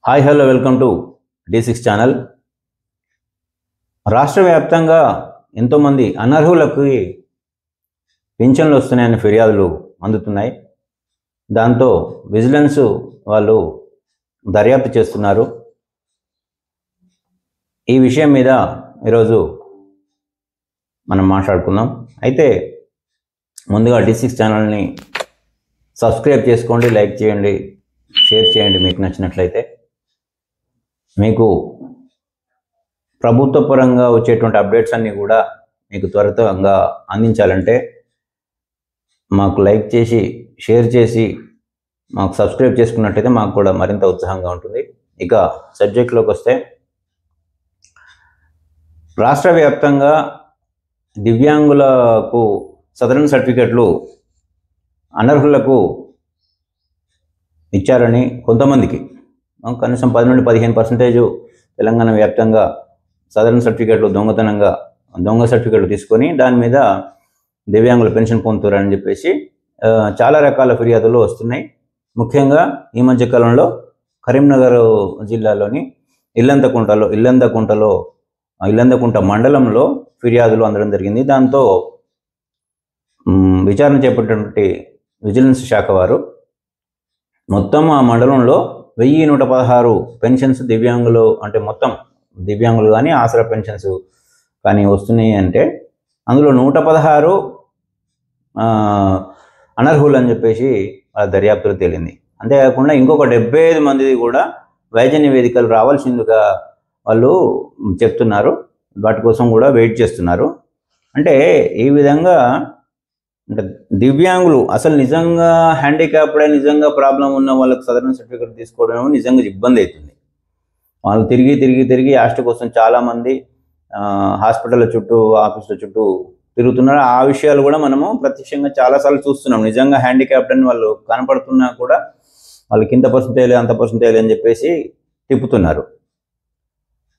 Hi hello welcome to D6 channel. రాష్ట్ర వ్యాప్తంగా ఎంతోమంది అనర్హులకు పింఛన్లు వస్తున్నాయని ఫిర్యాదులు అందుతున్నాయి. దాంతో విజిలెన్స్ వాళ్ళు దర్యాప్తు చేస్తున్నారు. ఈ విషయం మీద ఈరోజు మనం మాట్లాడుకుందాం. అయితే ముందుగా D6 ఛానల్ని సబ్స్క్రైబ్ చేసుకోండి, లైక్ చేయండి, షేర్ చేయండి మీకు నచ్చినట్లయితే. మీకు ప్రభుత్వ పరంగా వచ్చేటువంటి అప్డేట్స్ అన్నీ కూడా మీకు త్వరగా అందించాలంటే మాకు లైక్ చేసి షేర్ చేసి మాకు సబ్స్క్రైబ్ చేసుకున్నట్టయితే మాకు కూడా మరింత ఉత్సాహంగా ఉంటుంది. ఇక సబ్జెక్ట్లోకి వస్తే, రాష్ట్ర వ్యాప్తంగా దివ్యాంగులకు సదరన్ సర్టిఫికెట్లు అనర్హులకు ఇచ్చారని కొంతమందికి కనీసం 10 నుండి 15% తెలంగాణ వ్యాప్తంగా సదరన్ సర్టిఫికెట్లు దొంగ సర్టిఫికెట్లు తీసుకొని దాని మీద దివ్యాంగుల పెన్షన్ పొందుతారని చెప్పేసి చాలా రకాల ఫిర్యాదులు వస్తున్నాయి. ముఖ్యంగా ఈ మధ్య కాలంలో కరీంనగర్ జిల్లాలోని ఇల్లందకుంట మండలంలో ఫిర్యాదులు అందడం జరిగింది. దాంతో విచారణ చేపట్టినటువంటి విజిలెన్స్ శాఖ వారు మొత్తం ఆ మండలంలో 1116 పెన్షన్స్ దివ్యాంగులు, అంటే మొత్తం దివ్యాంగులు కానీ ఆసరా పెన్షన్స్ కానీ వస్తున్నాయి అంటే అందులో 116 అనర్హులు అని చెప్పేసి దర్యాప్తులో తేలింది. అంతేకాకుండా ఇంకొక 75 మంది కూడా వైద్య నివేదికలు రావాల్సిందిగా వాళ్ళు చెప్తున్నారు. వాటి కోసం కూడా వెయిట్ చేస్తున్నారు. అంటే ఈ విధంగా అంటే దివ్యాంగులు అసలు నిజంగా హ్యాండిక్యాప్డ్ అయి నిజంగా ప్రాబ్లం ఉన్న వాళ్ళకి సదరన్ సర్టిఫికేట్ తీసుకోవడం నిజంగా ఇబ్బంది అవుతుంది. వాళ్ళు తిరిగి ఆస్ట్ కోసం చాలామంది హాస్పిటల్ చుట్టూ ఆఫీసుల చుట్టూ తిరుగుతున్నారు. ఆ విషయాలు కూడా మనము ప్రత్యక్షంగా చాలాసార్లు చూస్తున్నాం. నిజంగా హ్యాండిక్యాప్డ్ అని వాళ్ళు కనపడుతున్నా కూడా వాళ్ళకి ఇంత పర్సెంటేజ్ అంత పర్సెంటేజ్ అని చెప్పేసి తిప్పుతున్నారు.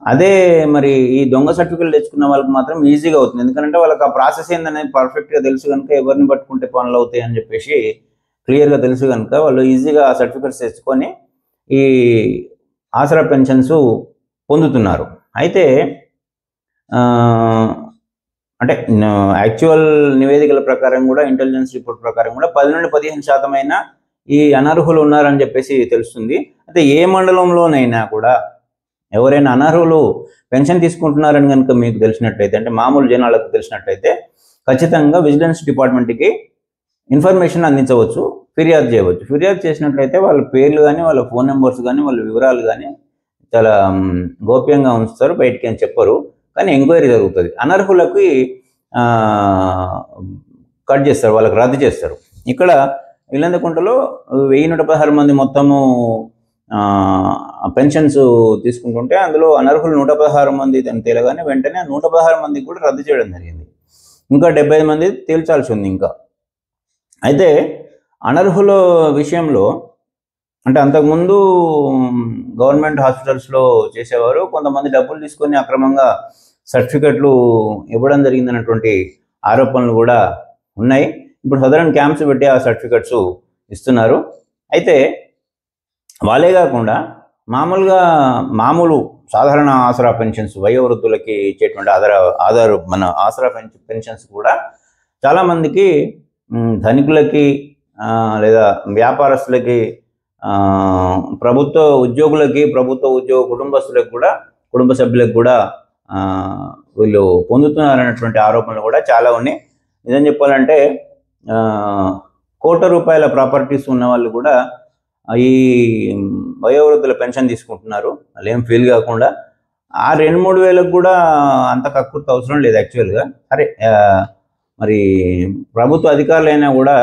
అదే మరి ఈ దొంగ సర్టిఫికెట్లు తెచ్చుకున్న వాళ్ళకి మాత్రం ఈజీగా అవుతుంది. ఎందుకంటే వాళ్ళకి ఆ ప్రాసెస్ ఏందనేది పర్ఫెక్ట్గా తెలుసు కనుక, ఎవరిని పట్టుకుంటే పనులు అవుతాయి అని చెప్పేసి క్లియర్గా తెలుసు కనుక వాళ్ళు ఈజీగా ఆ సర్టిఫికెట్స్ తెచ్చుకొని ఈ ఆసరా పెన్షన్స్ పొందుతున్నారు. అయితే అంటే యాక్చువల్ నివేదికల ప్రకారం కూడా, ఇంటెలిజెన్స్ రిపోర్ట్ ప్రకారం కూడా 10 నుండి 15% అయినా ఈ అనర్హులు ఉన్నారని చెప్పేసి తెలుస్తుంది. అయితే ఏ మండలంలోనైనా కూడా ఎవరైనా అనర్హులు పెన్షన్ తీసుకుంటున్నారని కనుక మీకు తెలిసినట్లయితే, అంటే మామూలు జనాలకు తెలిసినట్లయితే ఖచ్చితంగా విజిలెన్స్ డిపార్ట్మెంట్కి ఇన్ఫర్మేషన్ అందించవచ్చు, ఫిర్యాదు చేయవచ్చు. ఫిర్యాదు చేసినట్లయితే వాళ్ళ పేర్లు కానీ, వాళ్ళ ఫోన్ నెంబర్స్ కానీ, వాళ్ళ వివరాలు కానీ చాలా గోప్యంగా ఉంచుతారు, బయటికి అని చెప్పరు. కానీ ఎంక్వైరీ జరుగుతుంది. అనర్హులకి కట్ చేస్తారు, వాళ్ళకి రద్దు చేస్తారు. ఇక్కడ ఇల్లందకుంటలో 1116 మంది మొత్తము పెన్షన్స్ తీసుకుంటుంటే అందులో అనర్హులు 116 మంది అని తేలగానే వెంటనే 116 మందికి కూడా రద్దు చేయడం జరిగింది. ఇంకా 75 మంది తేల్చాల్సి ఉంది ఇంకా. అయితే అనర్హుల విషయంలో అంటే అంతకుముందు గవర్నమెంట్ హాస్పిటల్స్లో చేసేవారు, కొంతమంది డబ్బులు తీసుకొని అక్రమంగా సర్టిఫికెట్లు ఇవ్వడం జరిగిందన్నటువంటి ఆరోపణలు కూడా ఉన్నాయి. ఇప్పుడు సదరన్ క్యాంప్స్ పెట్టి ఆ సర్టిఫికెట్స్ ఇస్తున్నారు. అయితే వాళ్ళే కాకుండా మామూలు సాధారణ ఆసరా పెన్షన్స్, వయోవృద్ధులకి ఇచ్చేటువంటి మన ఆసరా పెన్షన్స్ కూడా చాలామందికి ధనికులకి లేదా వ్యాపారస్తులకి, ప్రభుత్వ ఉద్యోగులకి, ప్రభుత్వ ఉద్యోగ కుటుంబస్తులకు కూడా, కుటుంబ సభ్యులకు కూడా వీళ్ళు పొందుతున్నారన్నటువంటి ఆరోపణలు కూడా చాలా ఉన్నాయి. నిజం చెప్పాలంటే ₹1,00,00,000 ప్రాపర్టీస్ ఉన్న వాళ్ళు కూడా ఈ వయోవృద్ధుల పెన్షన్ తీసుకుంటున్నారు. వాళ్ళు ఏం ఫీల్ కాకుండా. ఆ 2-3 వేలకు కూడా అంత కక్కుర్తి అవసరం లేదు యాక్చువల్గా. సరే, మరి ప్రభుత్వ అధికారులైనా కూడా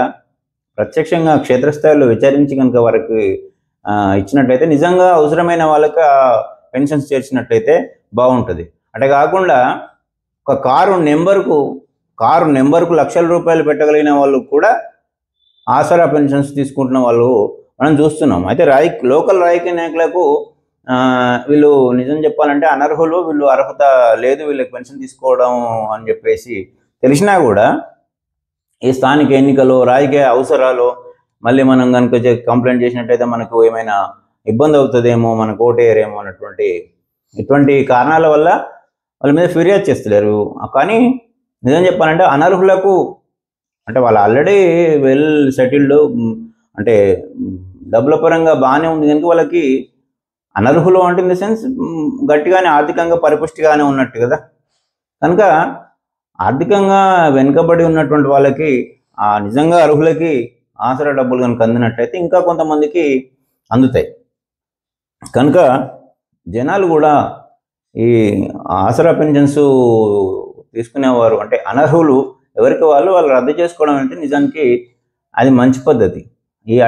ప్రత్యక్షంగా క్షేత్రస్థాయిలో విచారించి కనుక వారికి ఇచ్చినట్టయితే నిజంగా అవసరమైన వాళ్ళకి ఆ పెన్షన్స్ చేర్చినట్టయితే బాగుంటుంది. అంటే కాకుండా ఒక కారు నెంబర్కు ₹1,00,000 పెట్టగలిగిన వాళ్ళు కూడా ఆసరా పెన్షన్స్ తీసుకుంటున్న వాళ్ళు మనం చూస్తున్నాం. అయితే లోకల్ రాజకీయ నాయకులకు వీళ్ళు నిజం చెప్పాలంటే అనర్హులు, వీళ్ళు అర్హత లేదు వీళ్ళకి పెన్షన్ తీసుకోవడం అని చెప్పేసి తెలిసినా కూడా ఈ స్థానిక ఎన్నికలు, రాజకీయ అవసరాలు, మళ్ళీ మనం కనుక కంప్లైంట్ చేసినట్టయితే మనకు ఏమైనా ఇబ్బంది అవుతుందేమో, మనకు ఓటేయరేమో అన్నటువంటి ఇటువంటి కారణాల వల్ల వాళ్ళ మీద ఫిర్యాదు చేస్తలేరు. కానీ నిజం చెప్పాలంటే అనర్హులకు, అంటే వాళ్ళు ఆల్రెడీ వెల్ సెటిల్డ్, అంటే డబ్బుల పరంగా బాగానే ఉంది కనుక వాళ్ళకి అనర్హులు అంటే ఇన్ ద సెన్స్ గట్టిగానే ఆర్థికంగా పరిపుష్టిగానే ఉన్నట్టు కదా. కనుక ఆర్థికంగా వెనుకబడి ఉన్నటువంటి వాళ్ళకి నిజంగా అర్హులకి ఆసరా డబ్బులు కనుక అందినట్టయితే ఇంకా కొంతమందికి అందుతాయి. కనుక జనాలు కూడా ఈ ఆసరా పెన్షన్స్ తీసుకునేవారు అంటే అనర్హులు ఎవరికి వాళ్ళు రద్దు చేసుకోవడం అంటే నిజానికి అది మంచి పద్ధతి.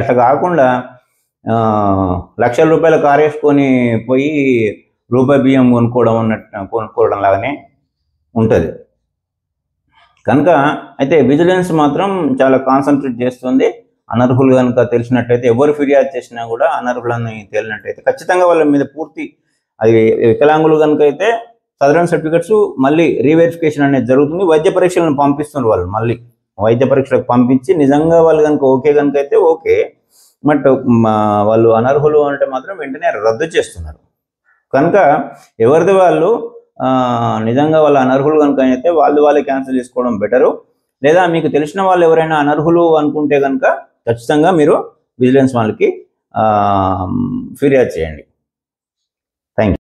అట్లా కాకుండా లక్షల రూపాయల కారు వేసుకొని పోయి రూపాయి బియ్యం కొనుక్కోవడం లాగానే ఉంటుంది. కనుక అయితే విజిలెన్స్ మాత్రం చాలా కాన్సన్ట్రేట్ చేస్తుంది. అనర్హులు కనుక తెలిసినట్టయితే ఎవరు ఫిర్యాదు చేసినా కూడా అనర్హులని తేలినట్టయితే ఖచ్చితంగా వాళ్ళ మీద పూర్తి, అది వికలాంగులు కనుక అయితే సదరన్ సర్టిఫికెట్స్ మళ్ళీ రీవెరిఫికేషన్ అనేది జరుగుతుంది. వైద్య పరీక్షలను పంపిస్తున్నారు వాళ్ళు, మళ్ళీ వైద్య పరీక్షలకు పంపించి నిజంగా వాళ్ళు కనుక ఓకే కనుక అయితే ఓకే, బట్ వాళ్ళు అనర్హులు అంటే మాత్రం వెంటనే రద్దు చేస్తున్నారు. కనుక ఎవరిది వాళ్ళు నిజంగా వాళ్ళ అనర్హులు కనుక అయితే వాళ్ళే క్యాన్సిల్ చేసుకోవడం బెటరు. లేదా మీకు తెలిసిన వాళ్ళు ఎవరైనా అనర్హులు అనుకుంటే కనుక ఖచ్చితంగా మీరు విజిలెన్స్ వాళ్ళకి ఫిర్యాదు చేయండి. Thank you.